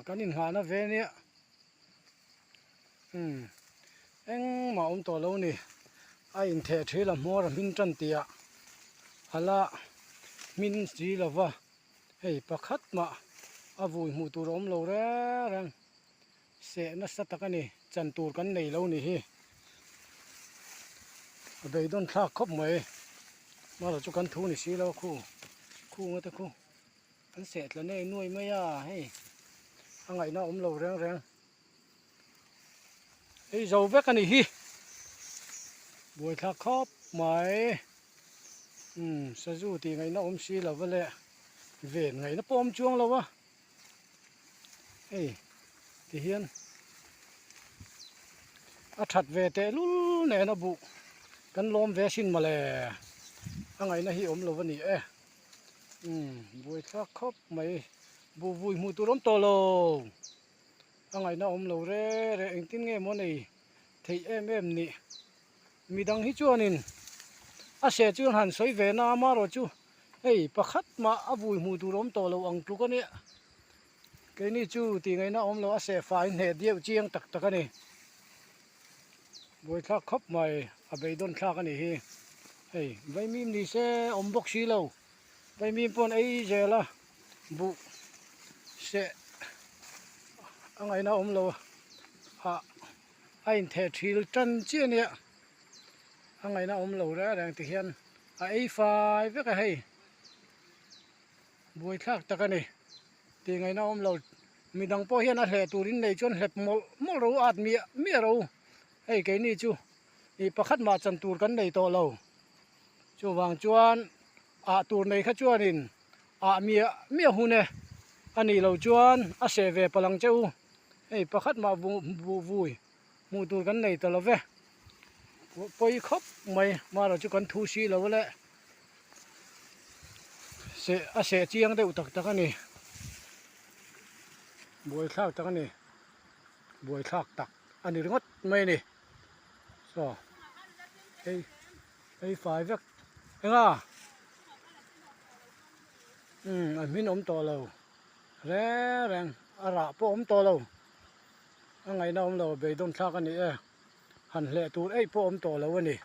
cái nhìn hoa nó về nè anh mà ông tổ lâu nè ai thể thế là mua là min chân tiệt hala min gì là va hey pakhat mà vui mù tu rom lâu ra rằng sẽ nó sát tắc này chân tu cái này lâu nè hi bây đón thác khóc mày mà là cho căn thu này xí lâu khu người ta khu anh sẽ là này nuôi mấy hey ngày nào ông lâu rang hey dầu vét cái này hi buổi thác khóc mày sao dù thì ngày nào ông xí là vậy lẽ về ngày nó bom chuông lâu á hey thì hiền thật về té lú nè nó bụ căn lom về xin mà lè ngày nó hi ốm lâu vậy nè buổi thác khóc mày bu vui mu tu rom to lo ngày nào ốm lâu re anh tin nghe món này thì em nè mi đang hít chuan in sẽ chuan hẳn soi về na mà rồi chu hey pakhat mà vui mu tu rom to lo ang tu cái nè cái này chu thì ngày nào ốm lâu sẽ phải nè điệu chiang tắc cái này buổi thác khóc mày bây đón thác cái này hi hey vậy mìm đi xe ôm bốc xí lâu vậy mìm pon ấy giờ là bu sẽ ngày nào ôm lâu anh thể thil chân chia nè ngày nào ôm lâu ra đang thực hiện ấy phải với cái hay buổi khác ta cái này thì ngày nào ôm lâu mình đang po hiện là hệ tụ đến này chôn hẹp một rau ạt mía rau hay cái này chú thì pakhat mà chân tụ cái này to lâu chú vàng chuan tụ này khác chuan in mía hu nè anh này lâu chuan sẽ về palang châu hey pakhat mà vui mu tu kan nei to love poi khop mai mà rồi chu kan thu si lo le sẽ chiang de utak tak ani buổi thak tak ani buổi thak tak ani ringot mai ni so hey phải vek nga anh min om to lo re rang ara po om to lo ngày nào ông lâu về đông thác anh ấy hẳn lệ tụt ấy po om to lâu anh ấy